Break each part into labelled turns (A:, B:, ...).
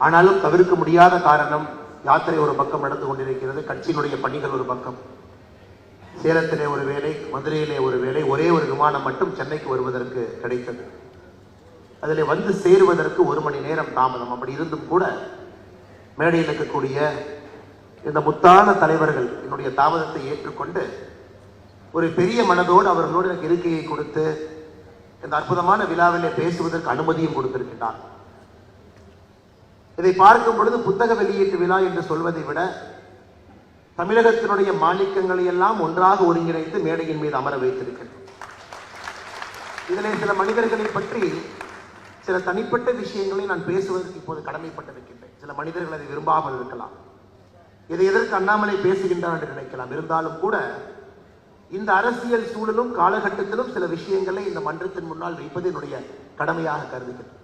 A: ஆனாலும் தவிர்க்க முடியாத காரணம், யாத்திரை ஒரு பக்கம் நடந்து கொண்டிருக்கிறது, கட்சியினுடைய பணிகள் ஒரு பக்கம். சேலத்திலே ஒரு வேலை, மதுரையிலே ஒரு வேலை, ஒரே ஒரு விமானம் மட்டும் சென்னைக்கு வருவதற்கு கிடைத்தது. அதில் வந்து சேருவதற்கு 1 மணி நேரம் தாமதம். அப்படி இருந்தும் கூட மேடையில் இருக்கக்கூடிய இந்த முத்தான தலைவர்கள் என்னுடைய தாமதத்தை ஏற்றுக்கொண்டு ஒரு பெரிய மனதோடு அவர்களோடு எனக்கு இருக்கையை கொடுத்து இந்த அற்புதமான விழாவிலே பேசுவதற்கு அனுமதியும் கொடுத்திருக்கிறார். இதை பார்க்கும் பொழுது புத்தக வெளியீட்டு விழா என்று சொல்வதை விட தமிழகத்தினுடைய மாணிக்கங்களை எல்லாம் ஒன்றாக ஒருங்கிணைத்து மேடையின் மீது அமர வைத்திருக்கிறது. இதிலே சில மனிதர்களை பற்றி சில தனிப்பட்ட விஷயங்களை நான் பேசுவதற்கு இப்போது கடமைப்பட்டிருக்கின்றேன். சில மனிதர்கள் அதை விரும்பாமல் இருக்கலாம், இதை எதற்கு அண்ணாமலை பேசுகின்றார் என்று நினைக்கலாம். இருந்தாலும் கூட இந்த அரசியல் சூழலும் காலகட்டத்திலும் சில விஷயங்களை இந்த மன்றத்தின் முன்னால் வைப்பது என்னுடைய கடமையாக கருதுகிறேன்.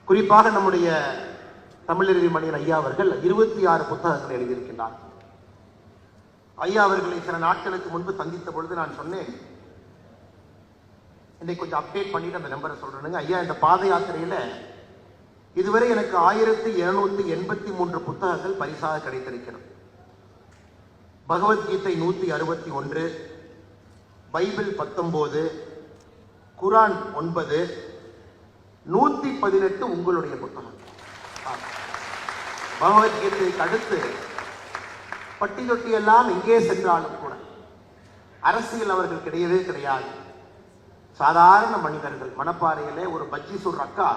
A: குறிப்பாக நம்முடைய தமிழறிவி மணியன் ஐயா அவர்கள் 26 புத்தகங்களை எழுதியிருக்கின்றார். ஐயா அவர்களை சில நாட்களுக்கு முன்பு சந்தித்த பொழுது நான் சொன்னேன், இன்னைக்கு கொஞ்சம் அப்டேட் பண்ணிட்டு அந்த நம்பரை சொல்றேனுங்க ஐயா. இந்த பாத யாத்திரையில இதுவரை எனக்கு 1783 புத்தகங்கள் பரிசாக கிடைத்திருக்கிறது. பகவத்கீதை 161, பைபிள் 19, குரான் 9, 118 உங்களுடைய புத்தகம். பகவத்கீதைக்கு அடுத்து பட்டி தொட்டி எல்லாம் எங்கே சென்றாலும் கூட அரசியல் அவர்கள் கிடையவே கிடையாது. சாதாரண மனிதர்கள். மணப்பாறையிலே ஒரு பஜ்ஜி சுடுற அக்கா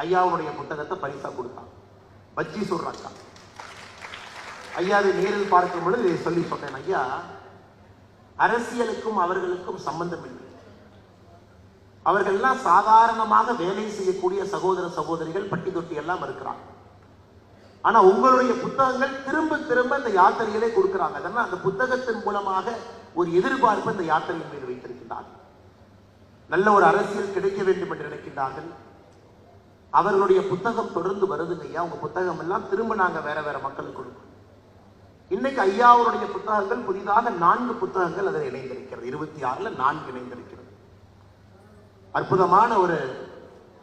A: ஐயாவுடைய புத்தகத்தை பரிசா கொடுத்தாங்க. பஜ்ஜி சுடுற அக்கா ஐயாவை நேரில் பார்க்கும் பொழுது இதை சொல்லி சொன்னேன், ஐயா அரசியலுக்கும் அவர்களுக்கும் சம்பந்தம் இல்லை. அவர்கள் எல்லாம் சாதாரணமாக வேலை செய்யக்கூடிய சகோதர சகோதரிகள், பட்டி தொட்டி எல்லாம் இருக்கிறாங்க. ஆனா உங்களுடைய புத்தகங்கள் திரும்ப திரும்ப இந்த யாத்திரையிலே கொடுக்கிறாங்க. அதனால் அந்த புத்தகத்தின் மூலமாக ஒரு எதிர்பார்ப்பு இந்த யாத்திரையின் மீது வைத்திருக்கிறார்கள். நல்ல ஒரு அரசியல் கிடைக்க வேண்டும் என்று நினைக்கின்றார்கள். அவர்களுடைய புத்தகம் தொடர்ந்து வருதுங்க ஐயா. உங்க புத்தகம் எல்லாம் திரும்ப நாங்க வேற வேற மக்களுக்கு கொடுக்கணும். இன்னைக்கு ஐயாவுடைய புத்தகங்கள் புதிதாக 4 புத்தகங்கள் அதில் இணைந்திருக்கிறது. 26ல் 4 இணைந்திருக்கிறது. அற்புதமான ஒரு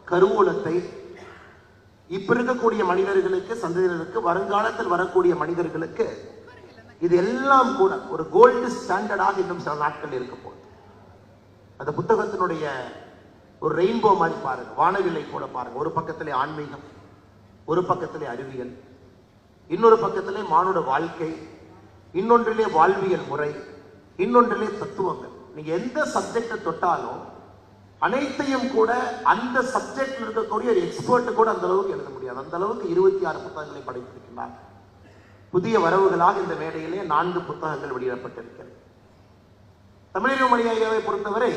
A: கருவூலத்தை இப்ப இருக்கக்கூடிய மனிதர்களுக்கு, சந்ததியினருக்கு, வருங்காலத்தில் வரக்கூடிய மனிதர்களுக்கு இது எல்லாம் கூட ஒரு கோல்டு ஸ்டாண்டர்டாக இன்னும் சில நாட்கள் இருக்க போகுது. அந்த புத்தகத்தினுடைய ஒரு ரெயின்போ மாதிரி பாருங்க, வானவில்லை கூட பாருங்க. ஒரு பக்கத்திலே ஆன்மீகம், ஒரு பக்கத்திலே அறிவியல், இன்னொரு பக்கத்திலே மானுட வாழ்க்கை, இன்னொன்றிலே வாழ்வியல் முறை, இன்னொன்றிலே தத்துவங்கள். நீங்க எந்த சப்ஜெக்டை தொட்டாலும் அனைத்தையும் கூட அந்த சப்ஜெக்ட் இருக்கக்கூடிய ஒரு எக்ஸ்பர்ட் கூட அந்த அளவுக்கு எழுத முடியாது. அந்த அளவுக்கு 26 புத்தகங்களை படைத்திருக்கிறார். புதிய வரவுகளாக இந்த மேடையிலே 4 புத்தகங்கள் வெளியிடப்பட்டிருக்கிறது. தமிழறிவு மணி ஐயாவை பொறுத்தவரை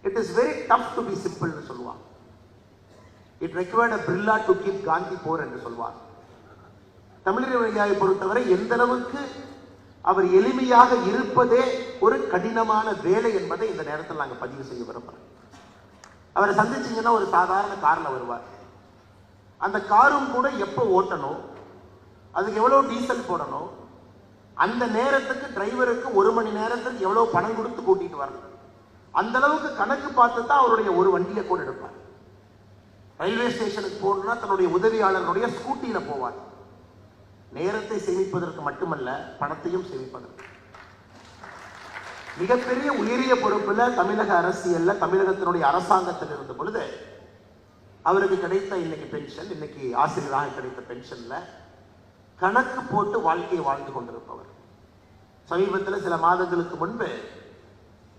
A: it is very tough to be simple என்று சொல்லுவார். It required a Birla to keep Gandhi poor என்று சொல்வார். தமிழறிவு மணி ஐயாவை பொறுத்தவரை எந்த அளவுக்கு அவர் எளிமையாக இருப்பதே ஒரு கடினமான வேலை என்பதை இந்த நேரத்தில் நாங்கள் பதிவு செய்ய விரும்புகிறோம். அவரை சந்திச்சீங்கன்னா ஒரு சாதாரண கார்ல வருவார். அந்த காரும் கூட எப்போ ஓட்டணும், அதுக்கு எவ்வளவு டீசல் போடணும், அந்த நேரத்துக்கு டிரைவருக்கு 1 மணி நேரத்துக்கு எவ்வளவு பணம் கொடுத்து கூட்டிட்டு வரணும், அந்த அளவுக்கு கணக்கு பார்த்து தான் அவருடைய ஒரு வண்டியை கூட எடுப்பார். ரயில்வே ஸ்டேஷனுக்கு போகணும்னா தன்னுடைய உதவியாளர்களுடைய ஸ்கூட்டியில போவார். நேரத்தை சேமிப்பதற்கு மட்டுமல்ல, பணத்தையும் சேமிப்பதற்கு. மிகப்பெரிய உயரிய பொறுப்புல தமிழக அரசியல்ல, தமிழகத்தினுடைய அரசாங்கத்தில் இருந்த பொழுது அவருக்கு கிடைத்த இன்னைக்கு பென்ஷன், இன்னைக்கு ஆசிரியராக கிடைத்த பென்ஷன்ல கணக்கு போட்டு வாழ்க்கையை வாழ்ந்து கொண்டிருப்பவர். சமீபத்தில் சில மாதங்களுக்கு முன்பு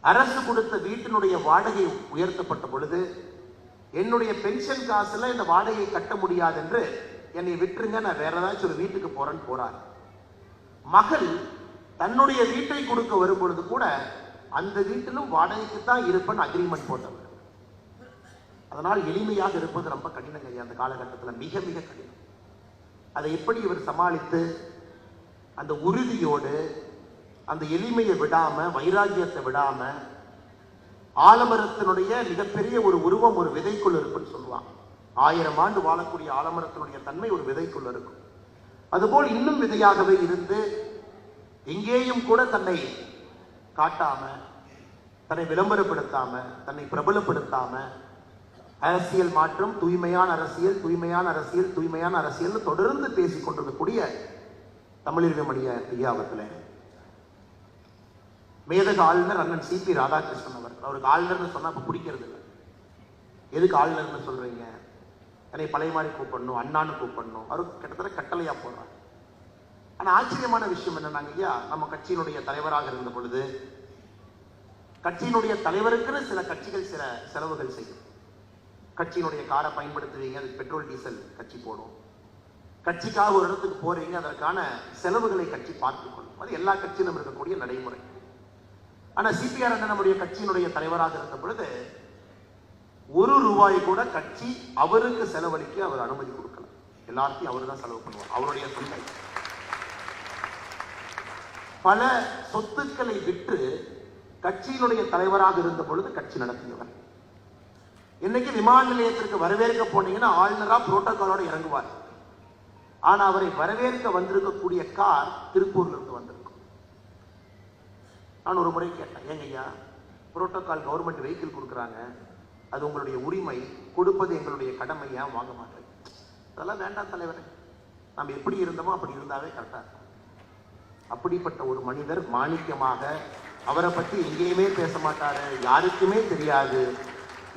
A: அரசு கொடுத்த வீட்டினுடைய வாடகை உயர்த்தப்பட்ட பொழுது என்னுடைய பென்ஷன் காசுல இந்த வாடகையை கட்ட முடியாது என்று என்னை விட்டுருங்க, நான் வேற ஏதாச்சும் ஒரு வீட்டுக்கு போறேன்னு போறார். மகள் தன்னுடைய வீட்டை கொடுக்க வரும் பொழுது கூட அந்த வீட்டிலும் வாடகைக்கு தான் இருப்பேன் அக்ரிமெண்ட் போட்டவர். அதனால் எளிமையாக இருப்பது ரொம்ப கடினங்க அந்த காலகட்டத்தில், மிக மிக கடினம். அதை எப்படி இவர் சமாளித்து அந்த உறுதியோடு அந்த எளிமையை விடாம, வைராக்கியத்தை விடாம, ஆலமரத்தினுடைய மிகப்பெரிய ஒரு உருவம் ஒரு விதைக்குள் இருக்குன்னு சொல்லுவாங்க. 1000 ஆண்டு வாழக்கூடிய ஆலமரத்தினுடைய தன்மை ஒரு விதைக்குள் இருக்கும். அதுபோல் இன்னும் விதையாகவே இருந்து எங்கேயும் கூட தன்னை காட்டாம, தன்னை விளம்பரப்படுத்தாம, தன்னை பிரபலப்படுத்தாம, அரசியல் மாற்றம், தூய்மையான அரசியல், தூய்மையான அரசியல், தூய்மையான அரசியல் தொடர்ந்து பேசிக் கொண்டிருக்கக்கூடிய தமிழறிஞர் ஐயா அவர்களே, மேதக ஆளுநர் அண்ணன் சிபி ராதாகிருஷ்ணன் அவர்கள். அவருக்கு ஆளுநர்னு சொன்னா இப்ப பிடிக்கிறது இல்லை. எதுக்கு ஆளுநர்னு சொல்றீங்க? என்னை பழைய மாதிரி கூப்பிடணும், அண்ணான்னு கூப்பிடணும். அவருக்கு கிட்டத்தட்ட கட்டளையா போடுறாங்க. ஆனா ஆச்சரியமான விஷயம் என்னன்னாங்க ஐயா, நம்ம கட்சியினுடைய தலைவராக இருந்த பொழுது கட்சியினுடைய தலைவருக்குன்னு சில கட்சிகள் சில செலவுகள் செய்யும். கட்சியினுடைய காரை பயன்படுத்துவீங்க, அதுக்கு பெட்ரோல் டீசல் கட்சி போடும். கட்சிக்காக ஒரு இடத்துக்கு போறீங்க, அதற்கான செலவுகளை கட்சி பார்த்துக் கொள்ளும். அது எல்லா கட்சியிலும் இருக்கக்கூடிய நடைமுறை. ஆனா சிபிஆர் அண்ணன் நம்முடைய கட்சியினுடைய தலைவராக இருந்த பொழுது ₹1 கூட கட்சி அவருக்கு செலவழிக்க அவர் அனுமதி கொடுக்கல. எல்லாத்தையும் அவரு தான் செலவு பண்ணுவார். அவருடைய சொந்த பல சொத்துக்களை விற்று கட்சியினுடைய தலைவராக இருந்த பொழுது கட்சி நடத்தியவர். இன்னைக்கு விமான நிலையத்திற்கு வரவேற்க போனீங்கன்னா ஆளுநரா புரோட்டோகாலோட இறங்குவார். ஆனா அவரை வரவேற்க வந்திருக்கக்கூடிய கார் திருப்பூர்ல இருந்து வந்திருக்கும். நான் ஒரு முறை கேட்டேன், ஏங்க ஐயா, புரோட்டோகால் கவர்மெண்ட் வெஹிக்கிள் கொடுக்குறாங்க, அது உங்களுடைய உரிமை, கொடுப்பது எங்களுடைய கடமை, ஏன் வாங்க மாட்டேன்? அதெல்லாம் வேண்டாம் தலைவரே, நம்ம எப்படி இருந்தோமோ அப்படி இருந்தாவே கரெக்டா இருக்கும். அப்படிப்பட்ட ஒரு மனிதர் மாணிக்கமாக, அவரை பற்றி எங்கேயுமே பேச மாட்டாரு, யாருக்குமே தெரியாது.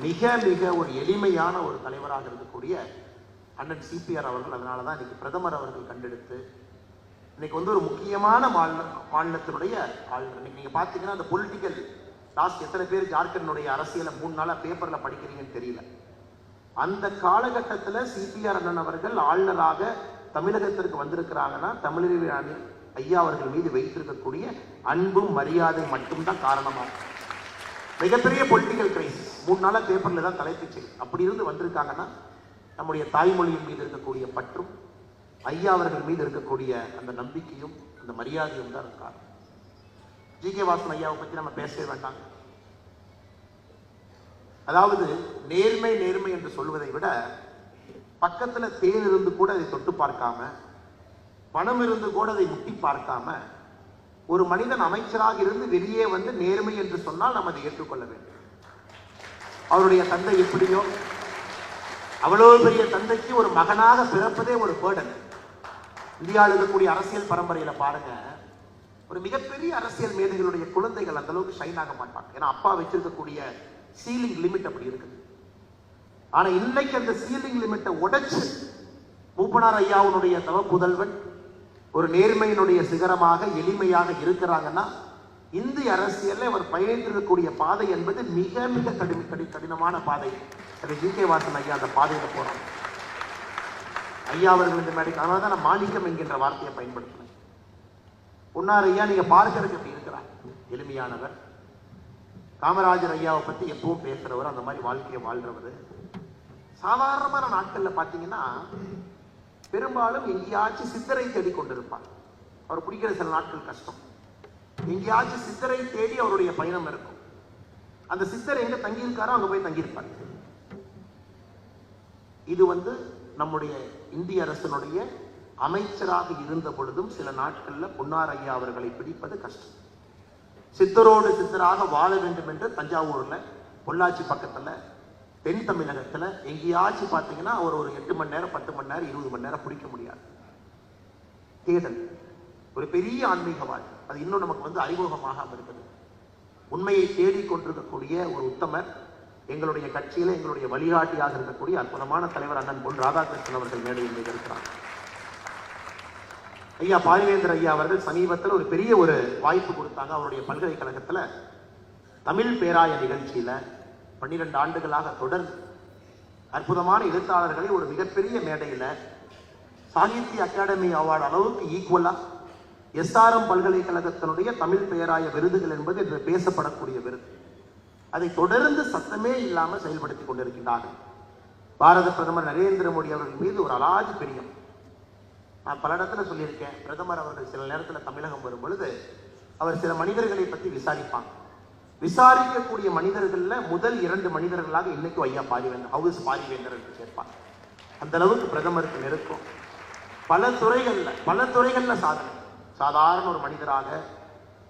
A: மிக மிக ஒரு எளிமையான ஒரு தலைவராக இருக்கக்கூடிய அண்ணன் சிபிஆர் அவர்கள். அதனாலதான் இன்னைக்கு பிரதமர் அவர்கள் கண்டெடுத்து இன்னைக்கு வந்து ஒரு முக்கியமான மாநிலத்தினுடைய ஆளுநர். இன்னைக்கு நீங்க பாத்தீங்கன்னா அந்த பொலிட்டிக்கல் டாஸ்க் எத்தனை பேர் ஜார்க்கண்டுடைய அரசியலை 3 நாளா பேப்பர்ல படிக்கிறீங்கன்னு தெரியல. அந்த காலகட்டத்தில் சிபிஆர் அண்ணன் அவர்கள் ஆளுநராக தமிழகத்திற்கு வந்திருக்கிறாங்கன்னா தமிழறிஞர் ஐயா அவர்கள் மீது வைத்திருக்கக்கூடிய அன்பும் மரியாதை மட்டும்தான் காரணமாக. மிகப்பெரிய பொலிட்டிக்கல் கிரைசிஸ் 3 நாளா பேப்பர்ல தான் தலைப்புச் செய்தி. அப்படி இருந்து வந்திருக்காங்கன்னா நம்முடைய தாய்மொழியின் மீது இருக்கக்கூடிய பற்றும் ஐயா அவர்கள் மீது இருக்கக்கூடிய அந்த நம்பிக்கையும் அந்த மரியாதையும் தான் இருக்காரு. ஜி.கே. வாசன் ஐயாவை பற்றி நம்ம பேசவே வேண்டாம். அதாவது நேர்மை நேர்மை என்று சொல்வதை விட பக்கத்துல தேன் இருந்து கூட அதை தொட்டு பார்க்காம, பணம் இருந்து கூட அதை முட்டி பார்க்காம, ஒரு மனிதன் அமைச்சராக இருந்து வெளியே வந்து நேர்மை என்று சொன்னால் நாம் அதை ஏற்றுக்கொள்ள வேண்டும். அவருடைய தந்தை எப்படியோ அவ்வளவு பெரிய தந்தைக்கு ஒரு மகனாக பிறப்பதே ஒரு பேர்டன். இந்தியாவில் இருக்கக்கூடிய அரசியல் பரம்பரையில பாருங்க, ஒரு மிகப்பெரிய அரசியல் மேதைகளுடைய குழந்தைகள் அந்த அளவுக்கு ஷைன் ஆக மாட்டாங்க. ஏன்னா அப்பா வச்சிருக்கக்கூடிய சீலிங் லிமிட் அப்படி இருக்குது. ஆனா இன்னைக்கு அந்த சீலிங் லிமிட்டை உடைச்சு மூப்பனார் ஐயாவுடைய தவ புதல்வன் ஒரு நேர்மையினுடைய சிகரமாக எளிமையாக இருக்கிறாங்கன்னா இந்திய அரசியல்ல அவர் பயணித்திருக்கக்கூடிய பாதை என்பது மிக மிக கடினமான பாதை. ஜி.கே. வாசன் ஐயா அந்த பாதையில போறாங்க. ஐயா அவர்கள் இந்த மேடைக்கு அதனாலதான் நான் மாணிக்கம் என்கின்ற வார்த்தையை பயன்படுத்தினேன். பொன்னார் ஐயா நீங்க பார்க்கறதுக்கு எப்படி இருக்கிறார், எளிமையானவர். காமராஜர் ஐயாவை பத்தி எப்பவும் பேசுறவர், அந்த மாதிரி வாழ்க்கையை வாழ்றவர். சாதாரணமான நாட்கள்ல பாத்தீங்கன்னா பெரும்பாலும் எங்கேயாச்சும் சித்தரை தேடி கொண்டிருப்பார். அவர் பிடிக்கிற சில நாட்கள் கஷ்டம். எங்கேயாச்சும் சித்தரை தேடி அவருடைய பயணம் இருக்கும். அந்த சித்தர் எங்க தங்கியிருக்காரோ அங்க போய் தங்கியிருப்பார். இது வந்து நம்முடைய இந்திய அரசனுடைய அமைச்சராக இருந்த பொழுதும் சில நாட்கள்ல பொன்னார் ஐயா அவர்களை பிடிப்பது கஷ்டம். சித்தரோடு சித்தராக வாழ வேண்டும் என்று தஞ்சாவூர்ல, பொள்ளாச்சி பக்கத்துல, தென் தமிழகத்துல எங்கேயாச்சும் பாத்தீங்கன்னா அவர் ஒரு 8 மணி நேரம் 10 மணி நேரம் 20 மணி நேரம் பிடிக்க முடியாது. தேடல் ஒரு பெரிய ஆன்மீக வாழ்க்கை. அது இன்னும் நமக்கு வந்து அறிமுகமாக இருக்குது. உண்மையை தேடிக் கொண்டிருக்கக்கூடிய ஒரு உத்தமர் எங்களுடைய கட்சியில எங்களுடைய வழிகாட்டியாக இருக்கக்கூடிய அற்புதமான தலைவர் அண்ணன் பொன் ராதாகிருஷ்ணன் அவர்கள் மேடையில் மீது இருக்கிறார். ஐயா பாரிவேந்தர் ஐயா அவர்கள் சமீபத்தில் ஒரு பெரிய ஒரு வாய்ப்பு கொடுத்தாங்க. அவருடைய பல்கலைக்கழகத்துல தமிழ் பேராய நிகழ்ச்சியில 12 ஆண்டுகளாக தொடர்ந்து அற்புதமான எழுத்தாளர்களை ஒரு மிகப்பெரிய மேடையில சாகித்ய அகாடமி அவார்டு அளவுக்கு ஈக்குவலா SRM பல்கலைக்கழகத்தினுடைய தமிழ் பேராய விருதுகள் என்பது இன்று பேசப்படக்கூடிய விருது. அதை தொடர்ந்து சத்தமே இல்லாமல் செயல்படுத்திக் கொண்டிருக்கின்றார்கள். பாரத பிரதமர் நரேந்திர மோடி அவர்கள் மீது ஒரு அலாதி பிரியம். நான் பல இடத்துல சொல்லியிருக்கேன், பிரதமர் அவர்கள் சில நேரத்தில் தமிழகம் வரும் பொழுது அவர் சில மனிதர்களை பற்றி விசாரிப்பாங்க. விசாரிக்கக்கூடிய மனிதர்கள்ல முதல் 2 மனிதர்களாக இன்னைக்கு ஐயா பாரிவேந்தர், ஹவுஸ் பாரிவேந்தர் என்று சேர்ப்பாங்க. அந்த அளவுக்கு பிரதமருக்கு நெருக்கம். பல துறைகள்ல சாதனை. சாதாரண ஒரு மனிதராக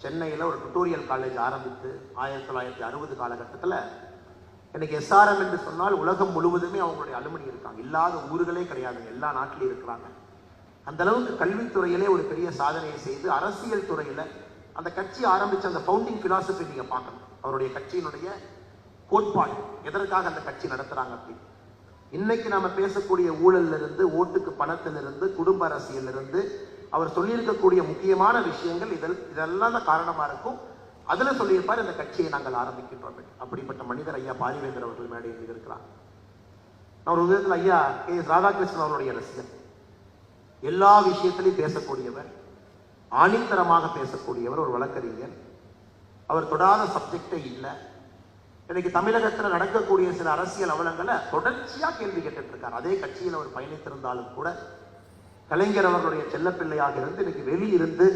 A: சென்னையில் ஒரு டுட்டோரியல் காலேஜ் ஆரம்பித்து 1960 காலகட்டத்தில் எனக்கு எஸ்ஆர்எம் என்று சொன்னால் உலகம் முழுவதுமே அவங்களுடைய அலுமினி இருக்காங்க, இல்லாத ஊர்களே கிடையாது, எல்லா நாட்டிலையும் இருக்கிறாங்க. அந்த அளவுக்கு கல்வித்துறையிலே ஒரு பெரிய சாதனையை செய்து அரசியல் துறையில அந்த கட்சி ஆரம்பிச்ச அந்த ஃபவுண்டிங் பிலாசபி நீங்க பார்க்கணும். அவருடைய கட்சியினுடைய கோட்பாடு எதற்காக அந்த கட்சி நடத்துறாங்க அப்படின்னு. இன்னைக்கு நாம பேசக்கூடிய ஊழல்ல இருந்து, ஓட்டுக்கு பணத்திலிருந்து, குடும்ப அரசியலிருந்து அவர் சொல்லியிருக்கக்கூடிய முக்கியமான விஷயங்கள் இதெல்லாம் தான் காரணமா இருக்கும். அதுல சொல்லியிருப்பார் இந்த கட்சியை நாங்கள் ஆரம்பிக்கின்றோம். அப்படிப்பட்ட மனிதர் ஐயா பாரிவேந்தர் அவர்கள் மேடையில் இருக்கிறார். அவர் விதத்தில் ஐயா கே.எஸ். ராதாகிருஷ்ணன் அவருடைய ரசிகர், எல்லா விஷயத்திலையும் பேசக்கூடியவர், ஆணித்தரமாக பேசக்கூடியவர், ஒரு வழக்கறிஞர். அவர் தொடாத சப்ஜெக்டே இல்லை. இன்னைக்கு தமிழகத்தில் நடக்கக்கூடிய சில அரசியல் அவலங்களை தொடர்ச்சியா கேள்வி கேட்டுட்டு இருக்கார். அதே கட்சியில் அவர் பயணித்திருந்தாலும் கூட கலைஞர் அவர்களுடைய செல்லப்பிள்ளையாக இருந்து இன்னைக்கு வெளியிருந்து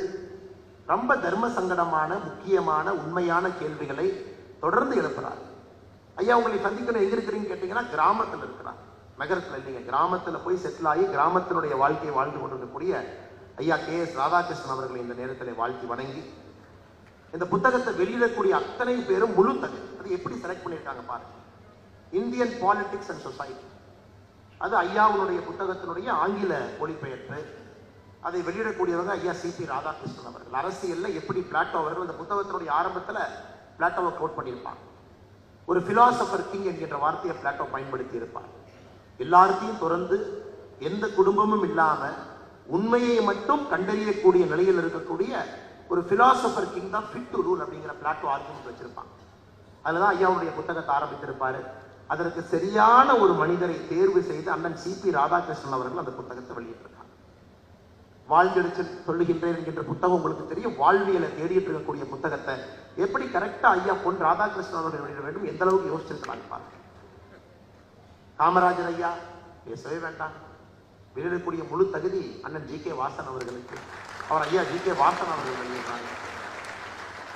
A: ரொம்ப தர்ம சங்கடமான முக்கியமான உண்மையான கேள்விகளை தொடர்ந்து எழுப்புறார். ஐயா உங்களை சந்திக்கணும் எங்க இருக்கிறீங்க கேட்டீங்கன்னா கிராமத்தில் இருக்கிறார், நகரத்தில் இல்லைங்க. கிராமத்தில் போய் செட்டில் ஆகி கிராமத்தினுடைய வாழ்க்கையை வாழ்ந்து கொண்டிருக்கக்கூடிய ஐயா கே.எஸ். ராதாகிருஷ்ணன் அவர்களை இந்த நேரத்தில் வாழ்த்தி வணங்கி, இந்த புத்தகத்தை வெளியிடக்கூடிய அத்தனை பேரும் முழு தகுதி, அது எப்படி செலக்ட் பண்ணியிருக்காங்க பாருங்க. இந்தியன் பாலிடிக்ஸ் அண்ட் சொசைட்டி, அது ஐயாவுடைய புத்தகத்தினுடைய ஆங்கில மொழிபெயர்ப்பு. அதை வெளியிடக்கூடியவங்க ஐயா சி.பி. ராதாகிருஷ்ணன் அவர்கள். அரசியல்ல எப்படி பிளாட்டோ அவர்கள் அந்த புத்தகத்தினுடைய ஆரம்பத்தில் பிளாட்டோவை கோட் பண்ணியிருப்பாங்க. ஒரு பிலாசபர் கிங் என்கின்ற வார்த்தையை பிளாட்டோ பயன்படுத்தி இருப்பார். எல்லாத்தையும் தொடர்ந்து எந்த குடும்பமும் இல்லாம உண்மையை மட்டும் கண்டறியக்கூடிய நிலையில் இருக்கக்கூடிய ஒரு பிலாசபர் கிங் தான் ஃபிட் டு ரூல் அப்படிங்கிற பிளாட்டோ ஆர்குமெண்ட் வச்சிருப்பாங்க. அதுதான் ஐயாவுடைய புத்தகத்தை ஆரம்பித்திருப்பாரு. அதற்கு சரியான ஒரு மனிதரை தேர்வு செய்து அண்ணன் சி.பி. ராதாகிருஷ்ணன் அவர்கள் அந்த புத்தகத்தை வெளியிட்டிருக்காங்க. வாழ்ந்தெடுத்து சொல்லுகின்றேன் என்கின்ற புத்தகம் உங்களுக்கு தெரியும். வாழ்வியலை தேடிட்டு இருக்கக்கூடிய புத்தகத்தை எப்படி கரெக்டா ஐயா பொன் ராதாகிருஷ்ணன் அவர்கள் வெளியிட வேண்டும், எந்த அளவுக்கு யோசிச்சிருக்கிறாங்க பாருங்க. காமராஜர் ஐயா பேசவே வேண்டாம், வெளியிடக்கூடிய முழு தகுதி அண்ணன் ஜி.கே. வாசன் அவர்களுக்கு. அவர் ஐயா ஜி.கே. வாசன் அவர்கள் வெளியிடுறாங்க.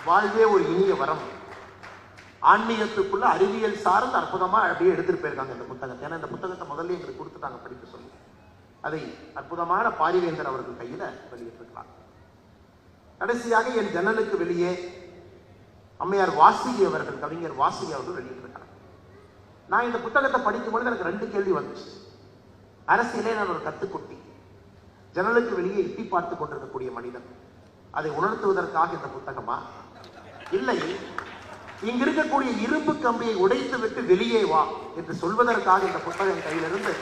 A: வாழ்வே ஒரு இனிய வரம், ஆன்மீகத்துக்குள்ள அறிவியல் சார்ந்து அற்புதமா அப்படியே எடுத்துட்டு போயிருக்காங்க இந்த புத்தகத்தை. ஏன்னா இந்த புத்தகத்தை முதல்ல எங்களுக்கு கொடுத்துட்டாங்க படிக்க சொல்லி. அதை அற்புதமான பாரிவேந்தர் அவர்கள் கையில வெளியிட்டிருக்கிறார். கடைசியாக என் ஜன்னலுக்கு வெளியே அம்மையார் வாசுகி அவர்கள், கவிஞர் வாசுகி அவர்கள் வெளியிட்டிருக்கிறார். நான் இந்த புத்தகத்தை படிக்கும் பொழுது எனக்கு 2 கேள்வி வந்துச்சு. அரசியலே நான் ஒரு கத்துக்குட்டி, ஜன்னலுக்கு வெளியே எட்டி பார்த்து கொண்டிருக்கக்கூடிய மனிதன், அதை உணர்த்துவதற்காக இந்த புத்தகமா, இல்லை இங்க இருக்கக்கூடிய இரும்பு கம்பியை உடைத்து விட்டு வெளியே வா என்று சொல்வதற்காக இந்த புத்தகம் கையிலிருந்து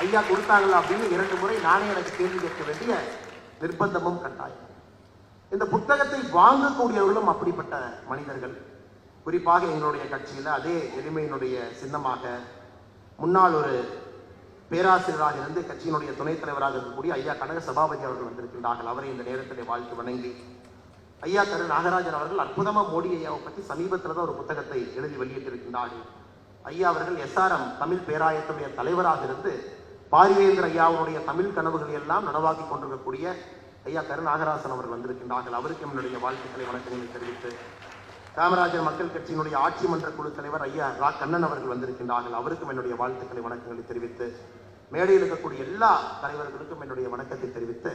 A: ஐயா கொடுத்தாங்களா அப்படின்னு 2 முறை நானே எனக்கு கேள்வி கேட்க வேண்டிய நிர்பந்தமும் கட்டாயம். இந்த புத்தகத்தை வாங்கக்கூடியவர்களும் அப்படிப்பட்ட மனிதர்கள். குறிப்பாக எங்களுடைய கட்சியில அதே எளிமையினுடைய சின்னமாக முன்னாள் ஒரு பேராசிரியராக இருந்து கட்சியினுடைய துணைத் தலைவராக இருக்கக்கூடிய ஐயா கனக சபாபதி அவர்கள் வந்திருக்கின்றார்கள். அவரை இந்த நேரத்தில் வாழ்த்து வணங்கி, ஐயா கரு நாகராஜன் அவர்கள் அற்புதமா மோடி ஐயாவை பற்றி சமீபத்தில் தான் ஒரு புத்தகத்தை எழுதி வெளியிட்டிருக்கின்றார்கள். ஐயா அவர்கள் எஸ்ஆர்எம் தமிழ் பேராயத்துடைய தலைவராக இருந்து பாரிவேந்தர் ஐயாவுடைய தமிழ் கனவுகளை எல்லாம் நனவாக்கி கொண்டிருக்கக்கூடிய ஐயா கரு நாகராசன் அவர்கள் வந்திருக்கின்றார்கள். அவருக்கு என்னுடைய வாழ்த்துக்களை வணக்கங்களை தெரிவித்து, காமராஜர் மக்கள் கட்சியினுடைய ஆட்சி மன்ற குழு தலைவர் ஐயா ரா கண்ணன் அவர்கள் வந்திருக்கின்றார்கள். அவருக்கும் என்னுடைய வாழ்த்துக்களை வணக்கங்களை தெரிவித்து, மேடையில் இருக்கக்கூடிய எல்லா தலைவர்களுக்கும் என்னுடைய வணக்கத்தை தெரிவித்து,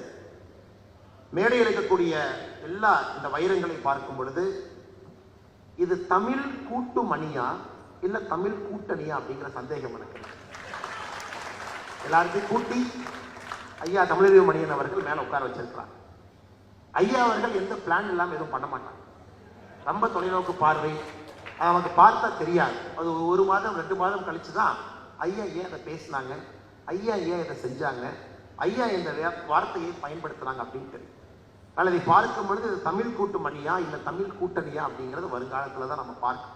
A: மேடையில் இருக்கக்கூடிய எல்லா இந்த வைரங்களை பார்க்கும் பொழுது இது தமிழ் கூட்டு மணியா இல்ல தமிழ் கூட்டணியா அப்படிங்கிற சந்தேகம் எனக்கு. எல்லாருக்கும் கூட்டி ஐயா தமிழறிவு மணியன் அவர்கள் மேல உட்கார வச்சிருக்கிறார். ஐயா அவர்கள் எந்த பிளான் இல்லாம எதுவும் பண்ண மாட்டாங்க. ரொம்ப தொலைநோக்கு பார்வை, நமக்கு பார்த்தா தெரியாது. அது 1 மாதம் 2 மாதம் கழிச்சுதான் ஐயா ஏன் அதை பேசினாங்க, ஐயா ஏன் இதை செஞ்சாங்க, ஐயா இந்த வார்த்தையை பயன்படுத்துறாங்க அப்படின்னு தெரியும். ஆனால் இதை பார்க்கும் பொழுது இது தமிழ் கூட்டு மணியா இல்லை தமிழ் கூட்டணியா அப்படிங்கிறது வருங்காலத்தில் தான் நம்ம பார்க்கணும்.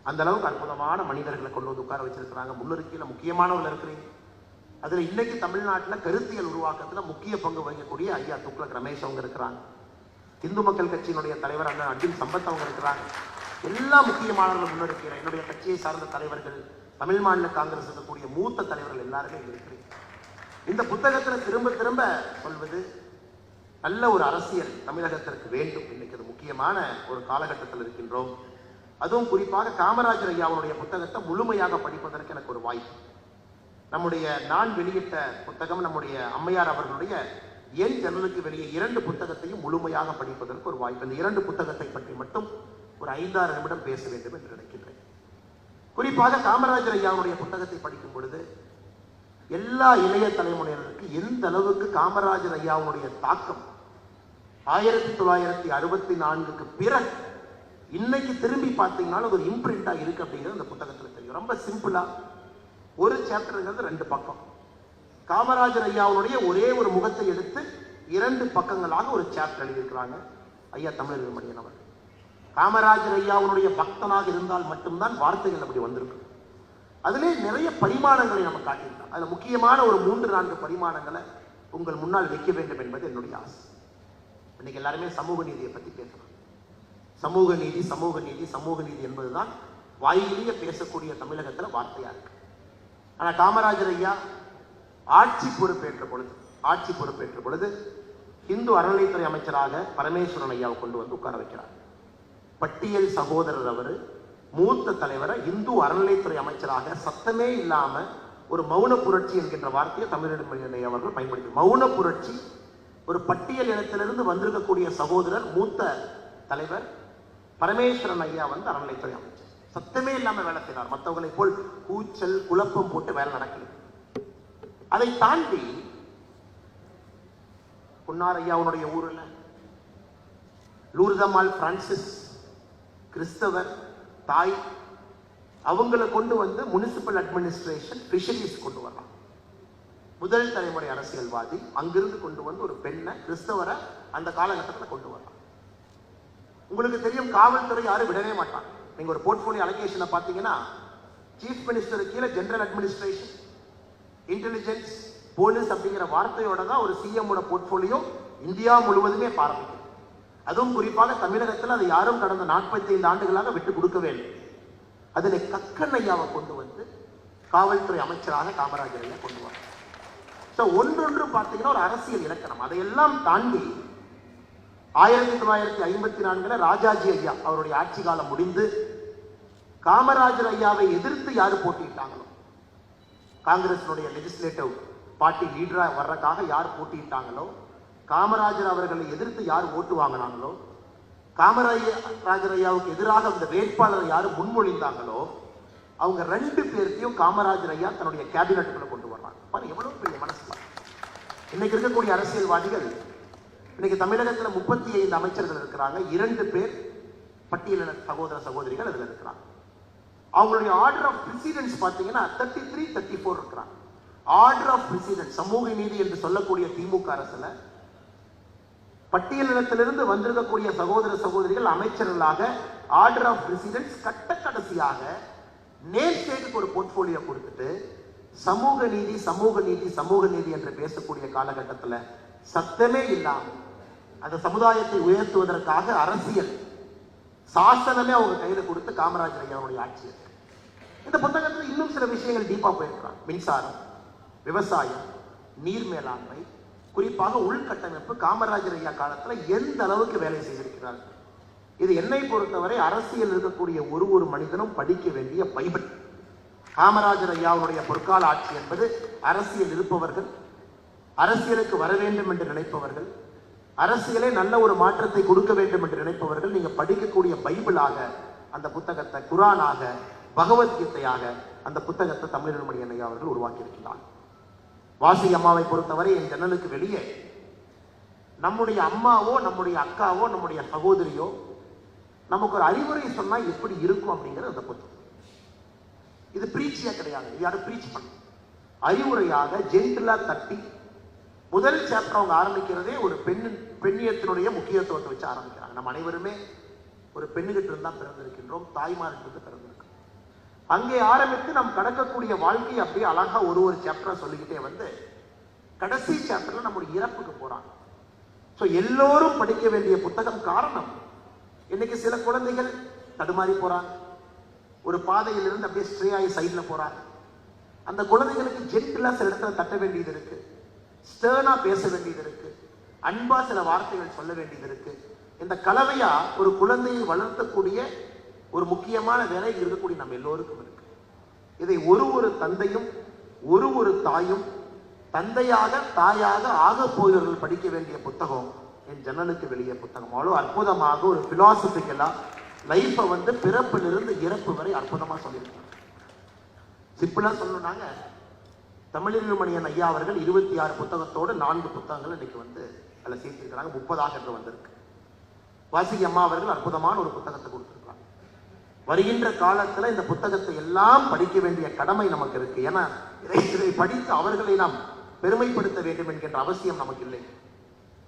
A: அந்த அளவுக்கு அற்புதமான மனிதர்களை கொண்டு வந்து உட்கார வச்சிருக்கிறாங்க. முன்னிறுத்தியில் முக்கியமானவர்கள் இருக்கிறீங்க. அதில் இன்னைக்கு தமிழ்நாட்டில் கருத்தியல் உருவாக்கத்தில் முக்கிய பங்கு வகிக்கக்கூடிய ஐயா துக்ளக் ரமேஷ் அவங்க இருக்கிறாங்க. இந்து மக்கள் கட்சியினுடைய தலைவர் அண்ணன் அர்ஜுன் சம்பத் அவங்க இருக்கிறாங்க. எல்லா முக்கியமானவர்களும் முன்னிறுத்திய என்னுடைய கட்சியை சார்ந்த தலைவர்கள், தமிழ் மாநில காங்கிரஸ் இருக்கக்கூடிய மூத்த தலைவர்கள் எல்லாருமே இருக்கிறீங்க. இந்த புத்தகத்தில் திரும்ப திரும்ப சொல்வது நல்ல ஒரு அரசியல் தமிழகத்திற்கு வேண்டும். இன்னைக்கு அது முக்கியமான ஒரு காலகட்டத்தில் இருக்கின்றோம். அதுவும் குறிப்பாக காமராஜர் ஐயாவுடைய புத்தகத்தை முழுமையாக படிப்பதற்கு எனக்கு ஒரு வாய்ப்பு. நம்முடைய நான் வெளியிட்ட புத்தகம், நம்முடைய அம்மையார் அவர்களுடைய என் ஜன்னலுக்கு வெளியே 2 புத்தகத்தையும் முழுமையாக படிப்பதற்கு ஒரு வாய்ப்பு. இந்த 2 புத்தகத்தை பற்றி மட்டும் ஒரு 5-6 நிமிடம் பேச வேண்டும் என்று நினைக்கின்றேன். குறிப்பாக காமராஜர் ஐயாவுடைய புத்தகத்தை படிக்கும் பொழுது எல்லா இளைய தலைமுறையினருக்கு எந்த அளவுக்கு காமராஜர் ஐயாவுடைய தாக்கம் 1964க்கு பிறகு இன்னைக்கு திரும்பி பார்த்தீங்கன்னா ஒரு இம்ப்ரிண்டா இருக்கு அப்படிங்கிறது அந்த புத்தகத்தில் தெரியும். ரொம்ப சிம்பிளா ஒரு சாப்டருங்கிறது 2 பக்கம். காமராஜர் ஐயாவுடைய ஒரே ஒரு முகத்தை எடுத்து 2 பக்கங்களாக ஒரு சாப்டர் எழுதியிருக்கிறாங்க ஐயா தமிழர் மணியன் அவர்கள். காமராஜர் ஐயாவுடைய பக்தனாக இருந்தால் மட்டும்தான் வார்த்தைகள் அப்படி வந்திருக்கு. அதிலே நிறைய பரிமாணங்களை நம்ம காட்டியிருக்கோம். அதுல முக்கியமான ஒரு 3-4 பரிமாணங்களை உங்கள் முன்னால் வைக்க வேண்டும் என்பது என்னுடைய ஆசை. இன்னைக்கு எல்லாருமே சமூக நீதியை பத்தி பேசலாம். சமூக நீதி சமூக நீதி சமூக நீதி என்பதுதான் வாயிலேயே பேசக்கூடிய தமிழகத்துல வார்த்தையா இருக்கு. ஆனா காமராஜர் ஐயா ஆட்சி பொறுப்பேற்ற பொழுது இந்து அறநிலைத்துறை அமைச்சராக பரமேஸ்வரன் ஐயாவை கொண்டு வந்து உட்கார வைக்கிறார். பட்டியல் சகோதரர் அவரு மூத்த தலைவரை இந்து அறநிலைத்துறை அமைச்சராக சத்தமே இல்லாம ஒரு மௌன புரட்சி என்கின்ற வார்த்தையை தமிழர் அவர்கள் பயன்படுத்தி, மௌன புரட்சி, ஒரு பட்டியல் இனத்திலிருந்து வந்திருக்கக்கூடிய சகோதரர் மூத்த தலைவர் பரமேஸ்வரன் ஐயா வந்து அறநிலைத்துறை அமைச்சர் சத்தமே இல்லாம வேலை செய்கிறார். மற்றவர்களை போல் கூச்சல் குழப்பம் போட்டு வேலை நடக்கல. அதை தாண்டி பொன்னார் ஐயாவுடைய ஊர்ல லூர்தம்மாள் பிரான்சிஸ் கிறிஸ்தவர் தாய், அவங்களை கொண்டு வந்து முனிசிபல் அட்மினிஸ்ட்ரேஷன் ஃபிஷரிஸ் கொண்டு வரலாம். முதல் தலைமுறை அரசியல்வாதி அங்கிருந்து கொண்டு வந்து ஒரு பெண்ணை கிறிஸ்தவரை அந்த காலகட்டத்தில் கொண்டு வரலாம். உங்களுக்கு தெரியும், காவல்துறை யாரும் விடவே மாட்டாங்க. நீங்க ஒரு போர்ட்போலியோ அலோகேஷனை பார்த்தீங்கன்னா சீஃப் மினிஸ்டர் கீழே ஜெனரல் அட்மினிஸ்ட்ரேஷன், இன்டெலிஜென்ஸ், போலீஸ் அப்படிங்கிற வார்த்தையோட தான் ஒரு சிஎம்மோட போர்ட்போலியோ இந்தியா முழுவதுமே பாரம்பரியம். அதுவும் குறிப்பாக தமிழகத்தில் அதை யாரும் கடந்த 45 ஆண்டுகளாக விட்டு கொடுக்கவே இல்லை. அதில் கக்கன் ஐயாவை கொண்டு வந்து காவல்துறை அமைச்சராக காமராஜர் ஐயா கொண்டு வர ஒன்றொன்று பார்த்தீங்கன்னா ஒரு அரசியல் இலக்கணம். அதையெல்லாம் தாண்டி 1954 ராஜாஜி ஐயா அவருடைய ஆட்சி காலம் முடிந்து காமராஜர் ஐயாவை எதிர்த்து யாரு போட்டியிட்டாங்களோ, காங்கிரசினுடைய லெஜிஸ்லேட்டிவ் பார்ட்டி லீடரா வர்றதுக்காக யார் போட்டியிட்டாங்களோ, காமராஜர் அவர்களை எதிர்த்து யார் ஓட்டு வாங்கினாங்களோ, காமராஜர் ஐயாவுக்கு எதிராக அந்த வேட்பாளரை யாரு முன்மொழிந்தாங்களோ, அவங்க 2 பேர்த்தையும் காமராஜர் ஐயா தன்னுடைய கேபினெட்டுக்குள்ள கொண்டு வர்றாங்க. பாருங்க எவ்வளவு பெரிய மனசு. இன்னைக்கு இருக்கக்கூடிய அரசியல்வாதிகள், இன்னைக்கு தமிழகத்தில் 35 அமைச்சர்கள் இருக்கிறாங்க, 2 பேர் பட்டியலின சகோதர சகோதரிகள் அதுல இருக்கிறாங்க. அவங்களுடைய ஆர்டர் ஆஃப் பிரசிடென்ஸ் பார்த்தீங்கன்னா 33, 34 இருக்கிறாங்க. ஆர்டர் ஆஃப் பிரசிடென்ஸ் சமூக நீதி என்று சொல்லக்கூடிய திமுக அரசுல பட்டியலினத்திலிருந்து வந்திருக்கக்கூடிய சகோதர சகோதரிகள் அமைச்சர்களாக ஆர்டர் ஆஃப் பிரசிடென்ஸ் கட்ட கடைசியாக நேம் ஸ்டேட்டுக்கு ஒரு போர்ட்போலியோ கொடுத்துட்டு சமூக நீதி சமூக நீதி சமூக நீதி என்று பேசக்கூடிய காலகட்டத்தில் சத்தமே இல்லாமல் அந்த சமுதாயத்தை உயர்த்துவதற்காக அரசியல் சாசனமே அவங்க கையில கொடுத்து காமராஜர் ஐயாவுடைய ஆட்சி. இந்த புத்தகத்தில் இன்னும் சில விஷயங்கள் டீப்பா போயிருக்கிறாங்க. மின்சாரம், விவசாயம், நீர் மேலாண்மை, குறிப்பாக உள்கட்டமைப்பு காமராஜர் ஐயா காலத்தில் எந்த அளவுக்கு வேலை செய்திருக்கிறார். இது என்னை பொறுத்தவரை அரசியல் இருக்கக்கூடிய ஒரு மனிதனும் படிக்க வேண்டிய பைபிள். காமராஜர் ஐயாவுடைய பொற்கால ஆட்சி என்பது அரசியல் இருப்பவர்கள், அரசியலுக்கு வர வேண்டும் என்று நினைப்பவர்கள், அரசியலே நல்ல ஒரு மாற்றத்தை கொடுக்க வேண்டும் என்று நினைப்பவர்கள் நீங்க படிக்கக்கூடிய பைபிளாக அந்த புத்தகத்தை, குரானாக, பகவத்கீதையாக அந்த புத்தகத்தை தமிழர்மணி ஐயா அவர்கள் உருவாக்கி இருக்கிறார். வாசி அம்மாவை பொறுத்தவரை என் ஜன்னலுக்கு வெளியே நம்முடைய அம்மாவோ நம்முடைய அக்காவோ நம்முடைய சகோதரியோ நமக்கு ஒரு அறிவுரை சொன்னா எப்படி இருக்கும் அப்படிங்கிற அந்த புத்தகம். இது பிரீச்சியா கிடையாது, யாரும் பிரீச் பண்ண அறிவுரையாக ஜென்டிலா தட்டி முதல் சாப்டர் அவங்க ஆரம்பிக்கிறதே ஒரு பெண்ணியத்தினுடைய முக்கியத்துவத்தை வச்சு ஆரம்பிக்கிறாங்க. நம்ம அனைவருமே ஒரு பெண்ணுகிட்ட இருந்தா பிறந்திருக்கின்றோம், தாய்மார்கிட்ட பிறந்திருக்கோம். அங்கே ஆரம்பித்து நாம் கடக்கக்கூடிய வாழ்க்கை அப்படியே அழகா ஒரு சாப்டரா சொல்லிக்கிட்டே வந்து கடைசி சாப்டர்ல நம்முடைய இறப்புக்கு போறாங்க. ஸோ எல்லோரும் படிக்க வேண்டிய புத்தகம். காரணம், இன்னைக்கு சில குழந்தைகள் தடுமாறி போறாங்க, ஒரு பாதையிலிருந்து அப்படியே ஸ்ட்ரே ஆகி சைட்ல போறாங்க. அந்த குழந்தைகளுக்கு ஜென்டிலா சில இடத்துல தட்ட வேண்டியது இருக்கு, ஸ்டர்னா பேச வேண்டியது இருக்கு, அன்பா சில வார்த்தைகள் சொல்ல வேண்டியது இருக்கு. இந்த கலவையா ஒரு குழந்தையை வளர்த்தக்கூடிய ஒரு முக்கியமான வேலை இருக்கக்கூடிய நம்ம எல்லோருக்கும் இருக்கு. இதை ஒரு தந்தையும் ஒரு தாயும் தந்தையாக தாயாக ஆக போகிறவர்கள் படிக்க வேண்டிய புத்தகம் என் ஜன்னலுக்கு வெளியே புத்தகம். அவ்வளோ அற்புதமாக ஒரு பிலாசபிக்கலா லைஃபை வந்து பிறப்பிலிருந்து இறப்பு வரை அற்புதமா சொல்லியிருக்காங்க. சிம்பிளா சொல்லணும்னாங்க, தமிழறிஞர் ஐயா அவர்கள் 26 புத்தகத்தோடு 4 புத்தகங்கள் இன்னைக்கு வந்து அதில் சேர்த்திருக்கிறாங்க. 30 என்று வந்திருக்கு. வாசுகி அம்மா அவர்கள் அற்புதமான ஒரு புத்தகத்தை கொடுத்திருக்கிறாங்க. வருகின்ற காலத்துல இந்த புத்தகத்தை எல்லாம் படிக்க வேண்டிய கடமை நமக்கு இருக்கு. ஏன்னா இதை படித்து அவர்களை நாம் பெருமைப்படுத்த வேண்டும் என்கின்ற அவசியம் நமக்கு இல்லை.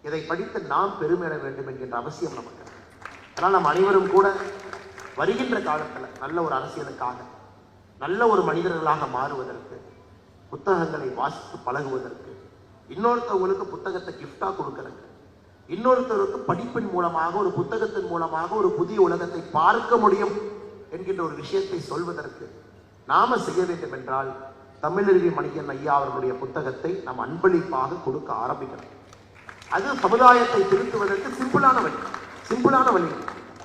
A: இதை படித்து நாம் பெருமையிட வேண்டும் என்கின்ற அவசியம் நமக்கு இருக்கு. அதனால் நாம் அனைவரும் கூட வருகின்ற காலத்துல நல்ல ஒரு அரசியலுக்காக, நல்ல ஒரு மனிதர்களாக மாறுவதற்கு, புத்தகங்களை வாசித்து பழகுவதற்கு, இன்னொருத்தவங்களுக்கு புத்தகத்தை கிஃப்டா கொடுக்கறதுக்கு, இன்னொருத்தருக்கு படிப்பின் மூலமாக, ஒரு புத்தகத்தின் மூலமாக ஒரு புதிய உலகத்தை பார்க்க முடியும் என்கின்ற ஒரு விஷயத்தை சொல்வதற்கு நாம செய்ய வேண்டும் என்றால் தமிழறிவி மணியன் ஐயா அவர்களுடைய புத்தகத்தை நாம் அன்பளிப்பாக கொடுக்க ஆரம்பிக்கணும். அது சமுதாயத்தை திருத்துவதற்கு சிம்பிளான வழி.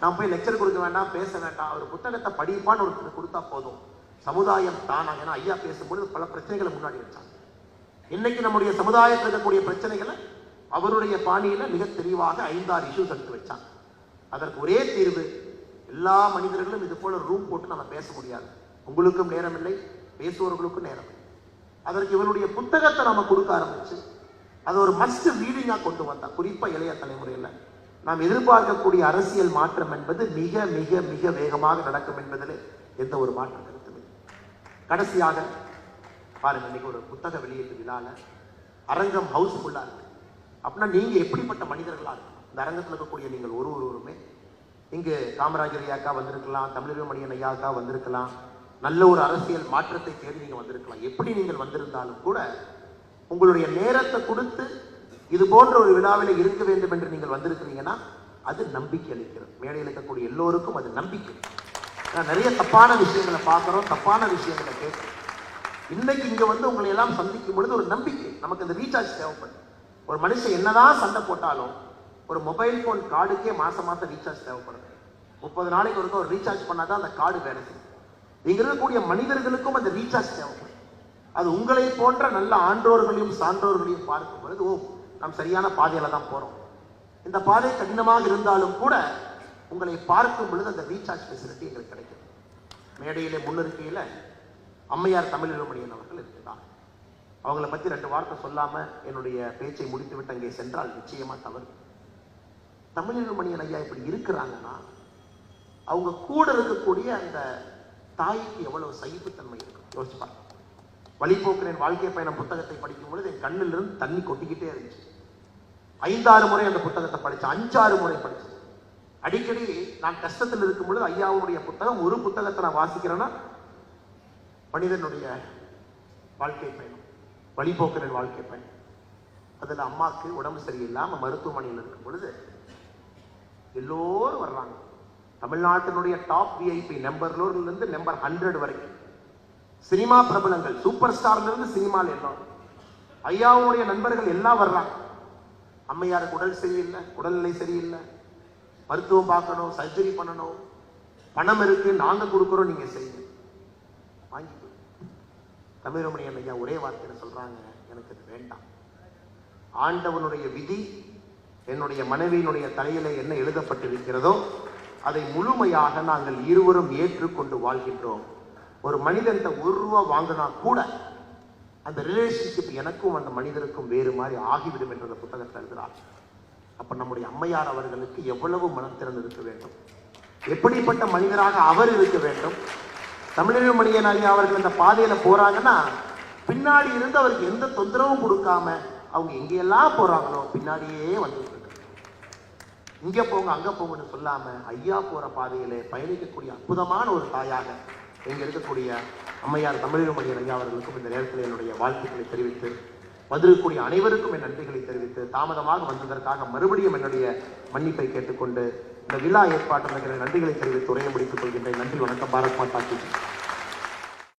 A: நாம் போய் லெக்சர் கொடுக்க வேண்டாம், பேச வேண்டாம். ஒரு புத்தகத்தை படிப்பான்னு ஒருத்தர் கொடுத்தா போதும், சமுதாயம் தானா. ஏன்னா ஐயா பேசும்போது பல பிரச்சனைகளை முன்னாடி வச்சாங்க. இன்னைக்கு நம்முடைய சமுதாயத்தில் இருக்கக்கூடிய பிரச்சனைகளை அவருடைய பாணியில மிக தெளிவாக 5-6 இஷ்யூஸ் எடுத்து வச்சாங்க. அதற்கு ஒரே தீர்வு, எல்லா மனிதர்களும் இது போல ரூம் போட்டு நம்ம பேச முடியாது. உங்களுக்கும் நேரம் இல்லை, பேசுவவர்களுக்கும் நேரம் இல்லை. அதற்கு இவருடைய புத்தகத்தை நாம கொடுக்க ஆரம்பிச்சு அதை ஒரு மஸ்ட் ரீடிங்கா கொண்டு வந்தா, குறிப்பா இளைய தலைமுறையில் நாம் எதிர்பார்க்கக்கூடிய அரசியல் மாற்றம் என்பது மிக மிக மிக வேகமாக நடக்கும் என்பதில் எந்த ஒரு மாற்றம் கருத்தும் இல்லை. கடைசியாக பாருங்க, இன்னைக்கு ஒரு புத்தக வெளியீட்டு விழால அரங்கம் ஹவுஸ்ஃபுல்லா இருக்கு. அப்படின்னா நீங்க எப்படிப்பட்ட மனிதர்களா இருக்கும்? இந்த அரங்கத்தில் இருக்கக்கூடிய நீங்கள் ஒருவருமே இங்கு காமராஜர் ஐயாக்கா வந்திருக்கலாம், தமிழறிஞர் மணியன் ஐயாக்கா வந்திருக்கலாம், நல்ல ஒரு அரசியல் மாற்றத்தை தேடி நீங்க வந்திருக்கலாம். எப்படி நீங்கள் வந்திருந்தாலும் கூட உங்களுடைய நேரத்தை கொடுத்து இது போன்ற ஒரு விழாவில் இருக்க வேண்டும் என்று நீங்கள் வந்திருக்கிறீங்கன்னா அது நம்பிக்கை அளிக்கிறது. மேடையில் இருக்கக்கூடிய எல்லோருக்கும் அது நம்பிக்கை. நிறைய தப்பான விஷயங்களை பார்க்கிறோம், தப்பான விஷயங்களை கேட்கிறோம். இன்னைக்கு இங்க வந்து உங்களை எல்லாம் சந்திக்கும் பொழுது ஒரு நம்பிக்கை, நமக்கு அந்த ரீசார்ஜ் தேவைப்படுது. ஒரு மனுஷன் என்னதான் சண்டை போட்டாலும் ஒரு மொபைல் போன் கார்டுக்கே மாசம் ரீசார்ஜ் தேவைப்படுது. 30 நாளைக்கு ஒருக்க ஒரு ரீசார்ஜ் பண்ணாதான் அந்த கார்டு வேலை செய்யும். இங்க இருக்கக்கூடிய மனிதர்களுக்கும் அந்த ரீசார்ஜ் தேவைப்படுது. அது உங்களை போன்ற நல்ல ஆன்றோர்களையும் சான்றோர்களையும் பார்க்கும் பொழுது, ஓ, நாம் சரியான பாதையில தான் போறோம். இந்த பாதை கடினமாக இருந்தாலும் கூட உங்களை பார்க்கும் பொழுது அந்த ரீசார்ஜ் ஃபெசிலிட்டி எங்களுக்கு கிடைக்கும். மேடையிலே முன்னிருக்கையில அம்மையார் தமிழறிஞர் மணியன் அவர்கள் இருக்கிறார். அவங்களை பத்தி 2 வார்த்தை சொல்லாம என்னுடைய பேச்சை முடித்து விட்டு அங்கே சென்றால் நிச்சயமா தவறு. தமிழறிஞர் மணியன் ஐயா இப்படி இருக்கிறாங்கன்னா அவங்க கூட இருக்கக்கூடிய அந்த தாய்க்கு எவ்வளவு சகிப்புத்தன்மை இருக்கும் யோசிச்சு பாருங்க. வழிபோக்கரின் வாழ்க்கை பயணம் புத்தகத்தை படிக்கும் பொழுது என் கண்ணில் இருந்து தண்ணி கொட்டிக்கிட்டே இருந்துச்சு. 5-6 முறை அந்த புத்தகத்தை படிச்சேன், 5-6 முறை படிச்சேன். அடிக்கடி நான் கஷ்டத்தில் இருக்கும் பொழுது ஐயாவுடைய புத்தகம், ஒரு புத்தகத்தை நான் வாசிக்கிறேன்னா மனிதனுடைய வாழ்க்கை பயணம், வழிபோக்கரின் வாழ்க்கை பயணம். அதுல அம்மாவுக்கு உடம்பு சரியில்லாம மருத்துவமனையில் இருக்கும் பொழுது எல்லோரும் வர்றாங்க. தமிழ்நாட்டினுடைய டாப் விஐபி நம்பர்ல இருந்து நம்பர் 100 வரைக்கும் சினிமா பிரபலங்கள், சூப்பர் ஸ்டார்ல இருந்து சினிமால எல்லாரும், ஐயாவுடைய நண்பர்கள் எல்லாம் வர்றாங்க. அம்மையாருக்கு உடல் சரியில்லை, உடல்நிலை சரியில்லை, மருத்துவம் பார்க்கணும், சர்ஜரி பண்ணணும், பணம் இருக்கு, நாங்க கொடுக்குறோம், நீங்க செய்யுங்க, வாங்கிக்கோ. தமிழறிஞர் மணியன் ஐயா ஒரே வார்த்தையில சொல்றாங்க, எனக்கு இது வேண்டாம். ஆண்டவனுடைய விதி என்னுடைய மனைவியினுடைய தலையில என்ன எழுதப்பட்டிருக்கிறதோ அதை முழுமையாக நாங்கள் இருவரும் ஏற்றுக்கொண்டு வாழ்கின்றோம். ஒரு மனிதன் 1 ரூபா வாங்கினா கூட அந்த ரிலேஷன்ஷிப் எனக்கும் அந்த மனிதருக்கும் வேறு மாதிரி ஆகிவிடும் என்ற அந்த புத்தகத்தில் எழுதுகிறார். அப்ப நம்முடைய அம்மையார் அவர்களுக்கு எவ்வளவு மனத்திறன் இருக்க வேண்டும், எப்படிப்பட்ட மனிதராக அவர் இருக்க வேண்டும். தமிழறிஞர் மணியன் ஐயா அவர்கள் இந்த பாதையில போறாங்கன்னா பின்னாடி இருந்து அவருக்கு எந்த தொந்தரவும் கொடுக்காம அவங்க எங்கெல்லாம் போறாங்களோ பின்னாடியே வந்துட்டு இருக்கு. இங்க போங்க அங்க போங்கன்னு சொல்லாம ஐயா போற பாதையிலே பயணிக்கக்கூடிய அற்புதமான ஒரு தாயாக இங்க இருக்கக்கூடிய அம்மையார் தமிழறிஞர் மணியன் ஐயா அவர்களுக்கும் இந்த நேரத்தில் என்னுடைய வாழ்த்துக்களை தெரிவித்து, வந்திருக்கக்கூடிய அனைவருக்கும் என் நன்றிகளை தெரிவித்து, தாமதமாக வந்ததற்காக மறுபடியும் என்னுடைய மன்னிப்பை கேட்டுக்கொண்டு இந்த விழா ஏற்பாட்டில் நன்றிகளை தெரிவித்து உரையை முடித்துக் கொள்கின்றேன். நன்றி, வணக்கம். பாரத் மாதா கி ஜெய்.